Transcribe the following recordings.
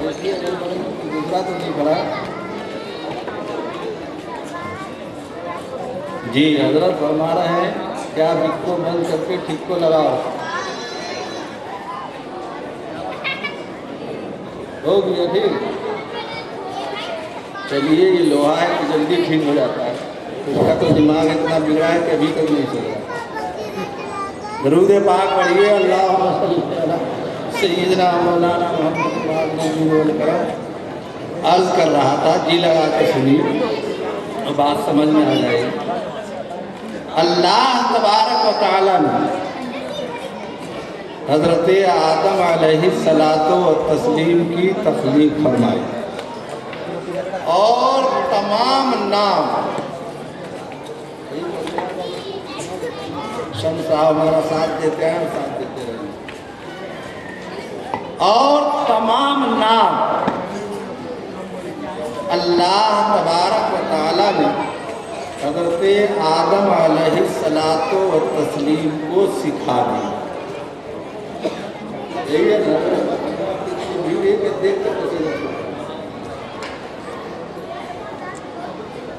دیکھیے اگر دوسرا تو نہیں پڑا. جی حضرت فرما رہے ہیں کہ آپ اس کو بند کر کے ٹھیک کو لگاؤ. ہو گیا ٹھیک. چلیے یہ لوہا ہے تو جلدی ٹھیک ہو جاتا ہے. اس کا تو دماغ اتنا بگڑا ہے کہ ابھی تک نہیں چل رہا. درود پاک پڑھیے. اللہم صلی علی سیدنا مولانا محمد. عرض کر رہا تھا جی لگا کے سنیے بات سمجھ میں آ جائے. اللہ تبارک و تعالیٰ نے حضرت آدم علیہ الصلاۃ والتسلیم کی تخلیق فرمائی اور تمام نام شمس صاحب ہمارا ساتھ دیتے ہیں ساتھ دیتے رہیں اور تمام نام اللہ تبارک و تعالیٰ نے حضرت آدم علیہ الصلاۃ والتسلیم کو سکھا دی.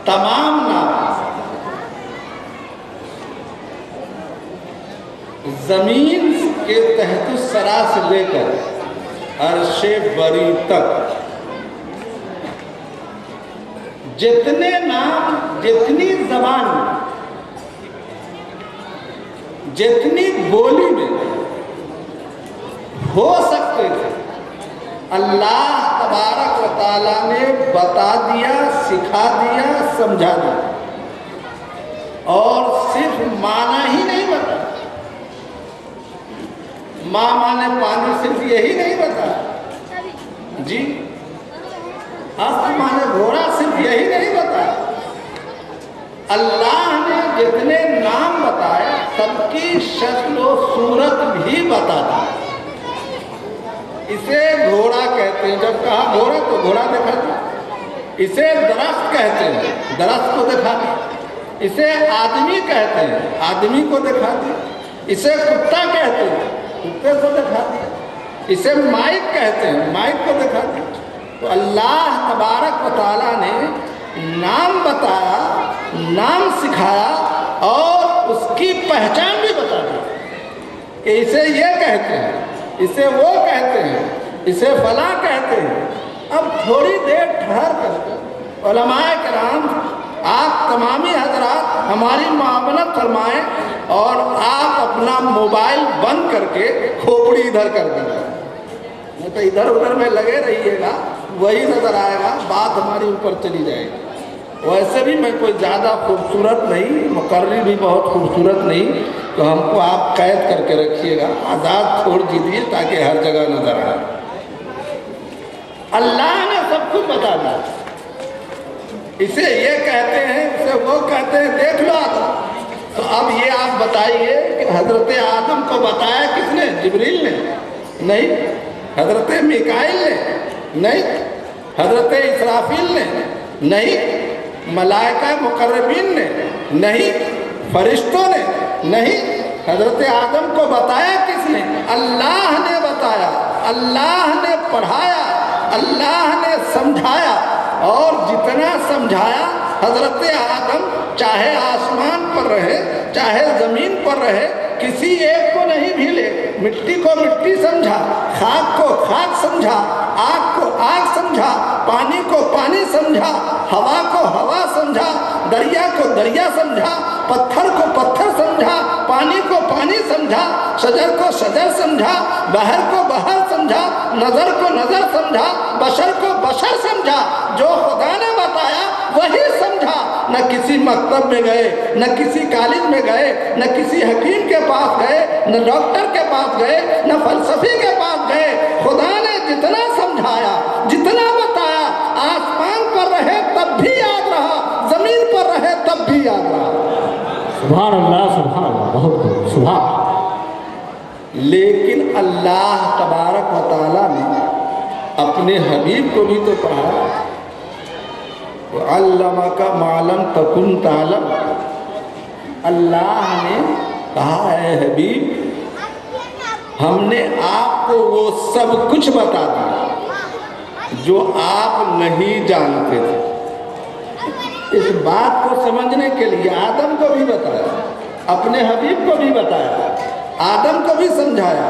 تمام نام زمین کے تحت الثری سے لے کر عرش بری تک جتنے نام جتنی زبان جتنی بولی میں ہو سکتے تھے اللہ تبارک و تعالیٰ نے بتا دیا, سکھا دیا, سمجھا دیا. اور صرف معنی ہی نہیں بتا. ماں مانے پانی صرف یہی نہیں بتا جی. مانے گھوڑا صرف یہی نہیں بتا. اللہ نے جتنے نام بتائے سب کی شکل و صورت بھی بتا دی. اسے گھوڑا کہتے ہیں. جب کہا گھوڑا تو گھوڑا دکھا دیا. اسے درخت کہتے ہیں, درخت کو دکھا دیا. اسے آدمی کہتے ہیں, آدمی کو دکھا دیا. اسے کتا کہتے ہیں, کتے کو دکھا دیا. اسے مائک کہتے ہیں, مائک کو دکھا دیا. تو اللہ تبارک و تعالیٰ نے نام بتایا, نام سکھایا اور اس کی پہچان بھی بتا دی کہ اسے یہ کہتے ہیں, اسے وہ کہتے ہیں, اسے فلاں کہتے ہیں. اب تھوڑی دیر ٹھہر کر علماء کرام آپ تمامی حضرات ہماری معاملت فرمائیں اور آپ اپنا موبائل بند کر کے کھوپڑی ادھر کر دیں. نہیں تو ادھر ادھر میں لگے رہیے گا, وہی نظر آئے گا, بات ہماری اوپر چلی جائے گی. ویسے بھی میں کوئی زیادہ خوبصورت نہیں, مقرری بھی بہت خوبصورت نہیں, تو ہم کو آپ قید کر کے رکھیے گا, آزاد چھوڑ دیجیے تاکہ ہر جگہ نظر آئے. اللہ نے سب کچھ بتا دیا. اسے یہ کہتے ہیں, اسے وہ کہتے ہیں, دیکھ لو آدم. تو اب یہ آپ بتائیے کہ حضرت آدم کو بتایا کس نے؟ جبریل نے نہیں, حضرت میکائیل نے نہیں, حضرت اسرافیل نے نہیں, ملائکہ مقربین نے نہیں, فرشتوں نے نہیں. حضرت آدم کو بتایا کس نے؟ اللہ نے بتایا, اللہ نے پڑھایا, اللہ نے سمجھایا. اور جتنا سمجھایا حضرت آدم چاہے آسمان پر رہے چاہے زمین پر رہے کسی ایک کو نہیں بھیلے. مٹی کو مٹی سمجھا, خاک کو خاک سمجھا, آگ کو آگ سمجھا, پانی کو پانی سمجھا, ہوا کو ہوا سمجھا, دریا کو دریا سمجھا, پتھر کو پتھر سمجھا, پانی کو پانی سمجھا, شجر کو شجر سمجھا, بحر کو بحر سمجھا, نظر کو نظر سمجھا, بشر کو بشر سمجھا. جو خدا نے بتایا وہی سمجھا. نہ کسی مکتب میں گئے, نہ کسی کالج میں گئے, نہ کسی حکیم کے پاس گئے, نہ ڈاکٹر کے پاس گئے, نہ فلسفی کے پاس گئے. خدا نے جتنا سمجھایا, جتنا بتایا, آسمان پر رہے تب بھی یاد رہا, زمین پر رہے تب بھی یاد رہا. سبحان اللہ, سبحان اللہ, بہت سبحان. لیکن اللہ تبارک و تعالیٰ نے اپنے حبیب کو بھی تو پڑھایا. علمک ما لم تکن تعلم. اللہ نے کہا ہے حبیب ہم نے آپ کو وہ سب کچھ بتا دیا जो आप नहीं जानते थे। इस बात को समझने के लिए आदम को भी बताया, अपने हबीब को भी बताया, आदम को भी समझाया,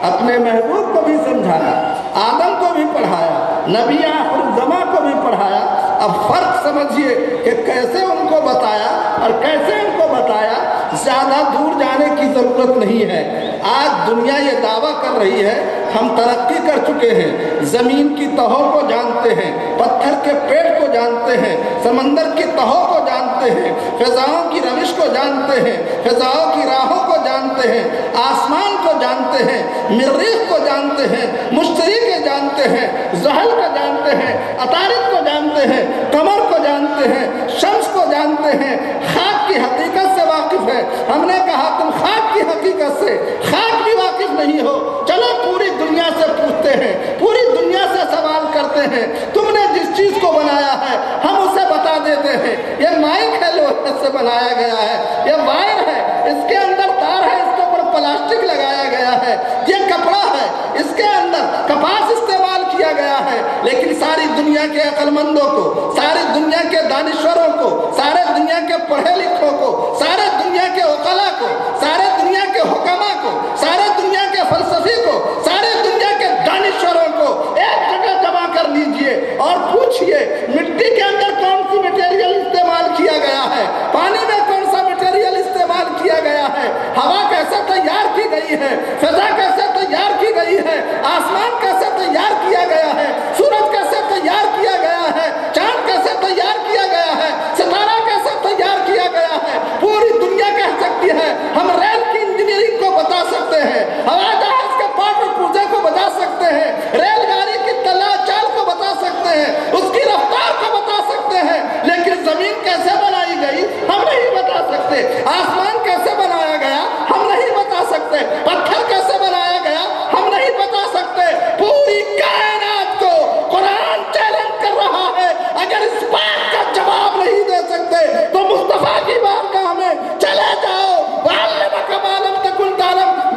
अपने महबूब को भी समझाया, आदम को भी पढ़ाया, नबी आखिरुज़्ज़मा को भी पढ़ाया। अब फर्क समझिए कि कैसे उनको बताया और कैसे उनको बताया। ज़्यादा दूर जाने की ज़रूरत नहीं है। आज दुनिया ये दावा कर रही है हम तरक्की कर चुके हैं, ज़मीन की तहों को जानते हैं, पत्थर के पेड़ को जानते हैं, समंदर की तहों को जानते हैं, फ़िज़ाओं की रविश को जानते हैं, फ़िज़ाओं की राहों को जानते हैं, आसमान को जानते हैं, मरीख़ को जानते हैं, मुश्तरी को जानते हैं, ज़हल को जानते हैं, अतारिद को जानते हैं, कमर को जानते हैं, शम्स को जानते हैं, खाक की हकीकत से वाकिफ़ है। हमने कहा तुम खाक की हकीकत से खाक भी वाकिफ़ नहीं हो, चलो पूरी दुनिया से पूछते हैं, पूरी दुनिया से सवाल करते हैं, तुमने जिस चीज़ को बनाया है हम उसे बता देते हैं। ये माइक है, लोहे से बनाया गया है, ये वायर है, इसके अंदर तार है, इसके ऊपर प्लास्टिक लगाया गया है, ये कपड़ा है, इसके अंदर कपास इस्तेमाल किया गया है। लेकिन सारी दुनिया के अक्लमंदों को, सारी दुनिया के दानिश्वरों को, सारे दुनिया के पढ़े लिखों को, सारे दुनिया के उकला को, सारे दुनिया के हुक्मा को, सारे दुनिया के फलसफी को, सारे दुनिया के दानिश्वरों को एक जगह जमा कर लीजिए और पूछिए मिट्टी के अंदर कौन सी मटेरियल इस्तेमाल किया गया है, पानी में कौन सा मटेरियल इस्तेमाल किया गया है, हवा कैसे तैयार की गई है, फिजा कैसे तैयार की गई है, आसमान कैसे तैयार किया गया है, सूरज कैसे तैयार किया गया है, चांद कैसे तैयार किया गया है, सितारा कैसे तैयार किया गया है, पूरी दुनिया कह सकती है। हम रेल की इंजीनियरिंग को बता सकते हैं, हवाई जहाज के पाठ और पुर्जे को बता सकते हैं, रेलगाड़ी की तला चाल को बता सकते हैं, उसकी रफ्तार को बता सकते हैं, लेकिन जमीन कैसे बनाई गई हम नहीं बता सकते, आसमान कैसे बनाया गया हम नहीं बता सकते, पत्थर कैसे बनाया गया हम नहीं बता सकते। पूरी कायनात को कुरान चैलेंज कर रहा है, अगर इस बात का जवाब नहीं दे सकते तो मुस्तफा की बारगाह में चले जाओ।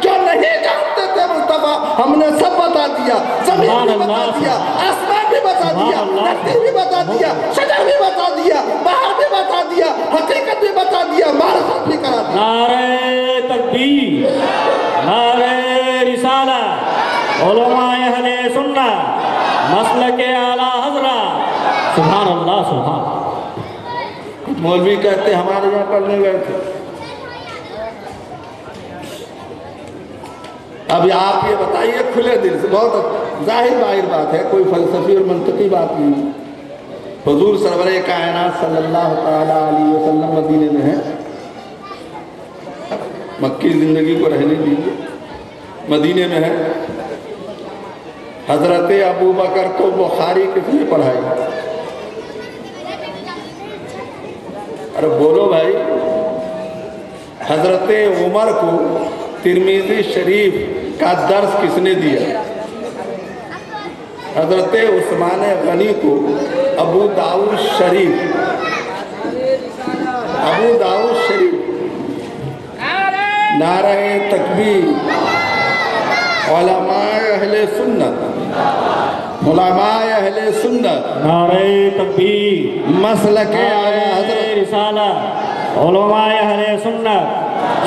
जो नहीं जानते थे मुस्तफा हमने सब बता दिया, जमीन भी बता दिया, आसमान भी बता दिया, धरती भी बता दिया, शजर भी बता दिया, बाहर भी बता दिया, हकीकत भी बता दिया, मारिफत भी करा दिया। नारे तकबीर, नारे रिसालत, उलमाए अहले सुन्नत, मसलके आला हज़रत, सुभान अल्लाह सुभान। मौलवी कहते हमारे यहाँ पढ़ने गए थे। अब आप ये बताइए खुले दिल से, बहुत जाहिर बाहिर बात है, कोई फलसफी और मंतकी बात नहीं। हुजूर सरवरे कायनात सल्लल्लाहु तआला अलैहि वसल्लम मदीने में है, मक्की ज़िंदगी को रहने दीजिए, मदीने में है। हज़रत अबू बकर को बुखारी किसने पढ़ाई? अरे बोलो भाई। हज़रत उमर को तिरमिज़ी शरीफ का दर्स किसने दिया? हज़रत उस्मान गनी को अबू दाऊद शरीफ, अबू दाऊद शरीफ, नारे तकबीर, उलमाए अहले सुन्नत, उलमाए अहले सुन्नत, नारे तकबीर, मसलके आला नारे रिसालत, उलमाए अहले सुन्नत,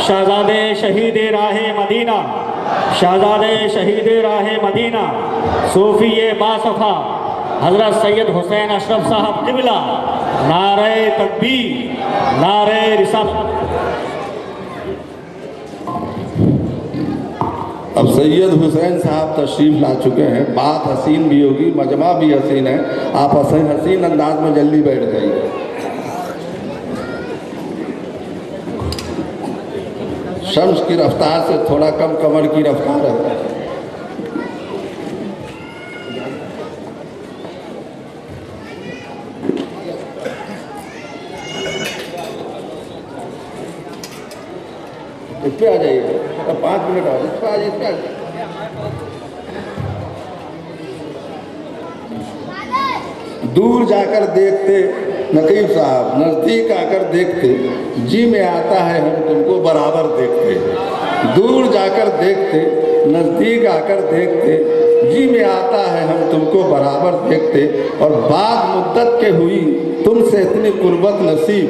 शहजादे शहीद राहे मदीना, शहजादे शहीद राहे मदीना, सूफी बासफा हज़रत सैयद हुसैन अशरफ साहब क़िबला, नारे तकबीर, नारे रिसालत। अब सैयद हुसैन साहब तशरीफ़ ला चुके हैं, बात हसीन भी होगी, मजमा भी हसीन है, आप हसीन अंदाज में जल्दी बैठ जाइए। शम्स की रफ्तार से थोड़ा कम कमर की रफ्तार है। इस पे आ जाइए, तो 5 मिनट और इस पे आ जाइए। दूर जाकर देखते नकीब साहब, नज़दीक आकर देखते, जी में आता है हम तुमको बराबर देखते। दूर जाकर देखते, नज़दीक आकर देखते, जी में आता है हम तुमको बराबर देखते, और बाद मुद्दत के हुई तुमसे इतनी कुर्बत नसीब,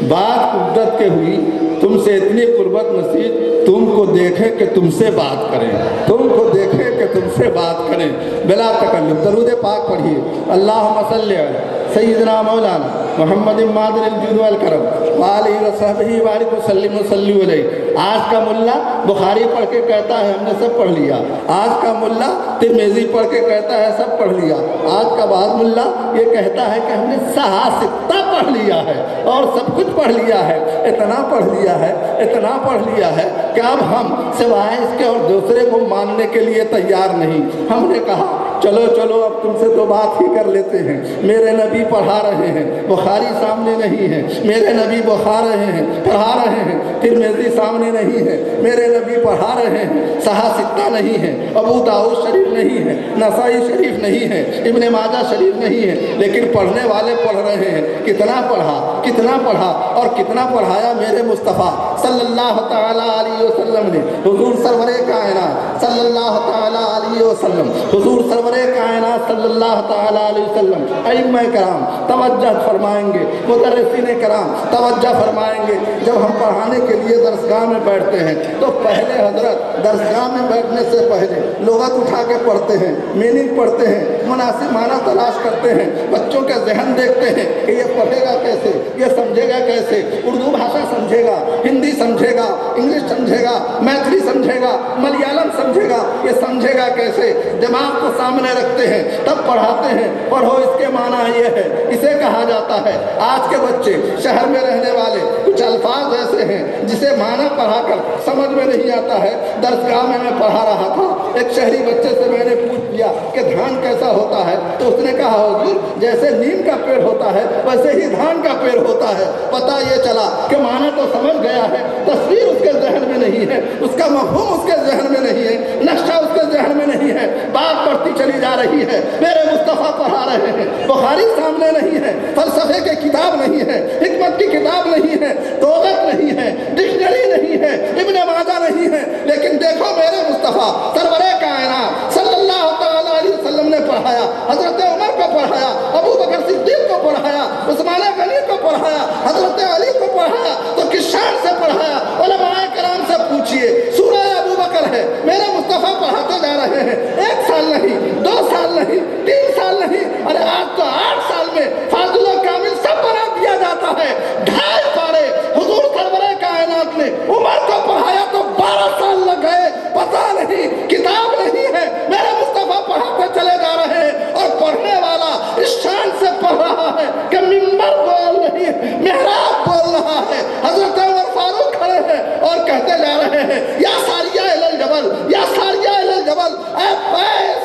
बाद मुद्दत के हुई तुमसे इतनी कुर्बत नसीब, तुमको देखें कि तुमसे बात करें, तुमको देखें कि तुमसे बात करें। बिला तकल्लुफ दरूद पाक पढ़िए। अल्लाहुम्मा सल्ली अला सय्यिदना मौलाना मुहम्मद मादिल वल करम वालिहि व सहबिहि बारिक व सल्लिम व सल्लु अलैहि। आज का मुल्ला बुखारी पढ़ के कहता है हमने सब पढ़ लिया, आज का मुल्ला तिरमिज़ी पढ़ के कहता है सब पढ़ लिया, आज का बाद मुल्ला ये कहता है कि हमने सहासित्ता पढ़ लिया है और सब कुछ पढ़ लिया है। इतना पढ़ लिया है, इतना पढ़ लिया है कि अब हम सिवाय इसके और दूसरे को मानने के लिए तैयार नहीं। हमने कहा चलो चलो अब तुमसे तो बात ही कर लेते हैं। मेरे नबी पढ़ा रहे हैं, बुखारी सामने नहीं है, मेरे नबी पढ़ा रहे हैं, तिरमिज़ी सामने नहीं है, मेरे नबी पढ़ा रहे हैं, सहासित्ता नहीं है, अबू दाऊद शरीफ नहीं है, नसाई शरीफ नहीं है, इब्ने माजा शरीफ नहीं है, लेकिन पढ़ने वाले पढ़ रहे हैं। कितना पढ़ा, कितना पढ़ा और कितना पढ़ाया मेरे मुस्तफ़ा सल्लल्लाहु तआला अलैहि वसल्लम ने। हुजूर सरवरे कायनात सल्लल्लाहु तआला अलैहि वसल्लम, हुजूर सरवरे कायनात सल्लल्लाहु तआला अलैहि वसल्लम, अइम्मा कराम तवज्जो फरमाएंगे, मुदर्रिसीन कराम तवज्जो फरमाएंगे। जब हम पढ़ाने के लिए दरसगाह में बैठते हैं तो पहले हजरत दरसगाह में बैठने से पहले लुग़त उठा के पढ़ते हैं, मीनिंग पढ़ते हैं, मुनासिब माना तलाश करते हैं, बच्चों का ज़हन देखते हैं कि ये पढ़ेगा कैसे, ये समझेगा कैसे, उर्दू भाषा समझेगा, हिंदी समझेगा, इंग्लिश समझेगा, मैथिली समझेगा, मलयालम समझेगा, ये समझेगा कैसे। दिमाग को सामने रखते हैं तब पढ़ाते हैं। पढ़ो इसके माना ये है, इसे कहा जाता है। आज के बच्चे शहर में रहने वाले कुछ अल्फाज ऐसे हैं जिसे माना पढ़ाकर समझ में नहीं आता है। दरसगाह में मैं पढ़ा रहा था, एक शहरी बच्चे से मैंने पूछ लिया कि धान कैसा होता है, तो उसने कहा हुजूर जैसे नीम का पेड़ होता है वैसे ही धान का पेड़ होता है। पता ये चला कि माना तो समझ गया है, तस्वीर उसके जहन में नहीं है, उसका मफ़हूम उसके जहन में नहीं है, नक्शा उसके जहन में नहीं है। बात बढ़ती चली जा रही है। मेरे मुस्तफ़ा पढ़ा रहे हैं, बुखारी सामने नहीं है, फलसफे की किताब नहीं है, हिकमत की किताब नहीं है, तोगत नहीं है, डिक्शनरी नहीं है, इब्ने माजा नहीं है, लेकिन देखो मेरे मुस्तफ़ा सरवरे कायनात सल्लल्लाहु तआला अलैहि वसल्लम ने पढ़ाया, हज़रत उमर को पढ़ाया, अबू बकर सिद्दीक़ को पढ़ाया, उस्मान गनी को पढ़ाया, हज़रत अली को पढ़ाया, तो किस शान से पढ़ाया। उलमाए कराम से पूछिए, सूरह अबू बकर है, मेरे मुस्तफ़ा पढ़ाते जा रहे हैं, 1 साल नहीं, 2 साल नहीं, 3 साल नहीं, अरे आज तो 8 साल में फाज़िल कामिल सब बना दिया जाता है। 2.5 पारे हुजूर सरवरे कायनात ने उमर को पढ़ाया तो 12 साल लग गए। पता नहीं, किताब नहीं है, मेरे मुस्तफ़ा पढ़ाते चले जा रहे हैं और पढ़ने वाला इस शान से पढ़ रहा है कि मिंबर बोल नहीं, मेहराब बोल रहा है। हज़रत उमर फारूक खड़े हैं और कहते जा रहे हैं या सारिया इलल जबल, या सारिया इलल जबल, ऐ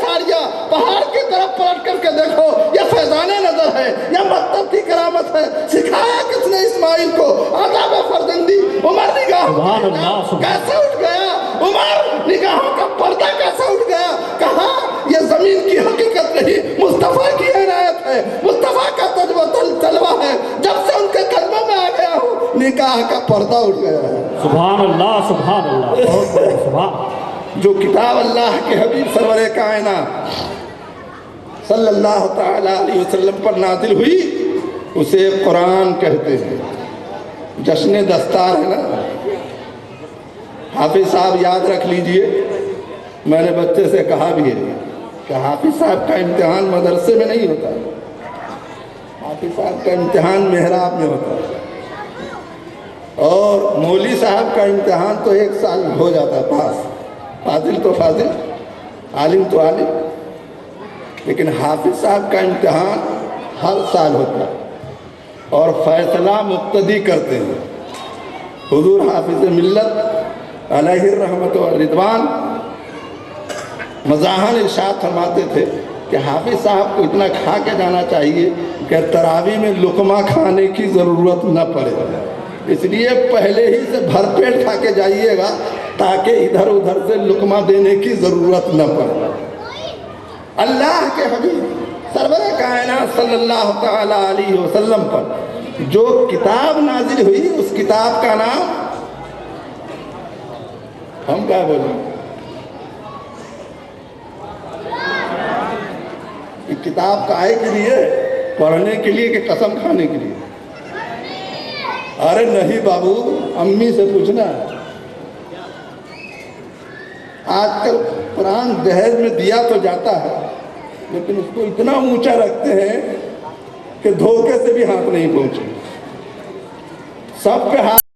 सारिया पहाड़ की तरफ पलट करके देखो, ये फैज़ाने नजर है, यह मकतब की करामत है। सिखाया किसने इस्माइल को आदाब फर्जंदी। उमर निगाहों कैसे उठ गया, उमर निगाहों का पर्दा कैसे उठ गया। कहा यह जमीन की हकीकत नहीं, मुस्तफ़ा की इनायत है, मुस्तफ़ा का तजवा है। जब से उनके कदमों में आ गया हूँ निगाह का पर्दा उठ गया है। सुभान अल्लाह, सुभान अल्लाह, बहुत सुभान। जो किताब अल्लाह के हबीब सरवरे कायनात सल्लल्लाहु तआला अलैहि वसल्लम पर नाजिल हुई उसे कुरान कहते हैं। जश्न दस्तार है ना, हाफिज साहब याद रख लीजिए, मैंने बच्चे से कहा भी है कि हाफिज साहब का इम्तिहान मदरसे में नहीं होता, हाफिज साहब का इम्तिहान मेहराब में होता है, और मौली साहब का इम्तिहान तो 1 साल हो जाता है पास, फाजिल तो फाजिल, आलिम तो आलिम, लेकिन हाफिज साहब का इम्तिहान हर साल होता है और फैसला मुक्तदी करते हैं। हुजूर हाफिज मिल्लत अलैहि रहमत व रिदवान मज़ाहन इरशाद फरमाते थे कि हाफिज साहब को इतना खा के जाना चाहिए कि तरावी में लुकमा खाने की ज़रूरत न पड़े, इसलिए पहले ही से भरपेट खा के जाइएगा ताकि इधर उधर से लुकमा देने की ज़रूरत न पड़े। अल्लाह के हबीब सरवरे कायनात सल्लल्लाहु तआला अलैहि वसल्लम पर जो किताब नाजिल हुई उस किताब का नाम हम क्या बोलें, ये किताब काहे के लिए? पढ़ने के लिए कि कसम खाने के लिए? अरे नहीं बाबू, अम्मी से पूछना। आजकल कुरान दहेज में दिया तो जाता है, लेकिन उसको इतना ऊंचा रखते हैं कि धोखे से भी हाथ नहीं पहुंचे। सब पे हाथ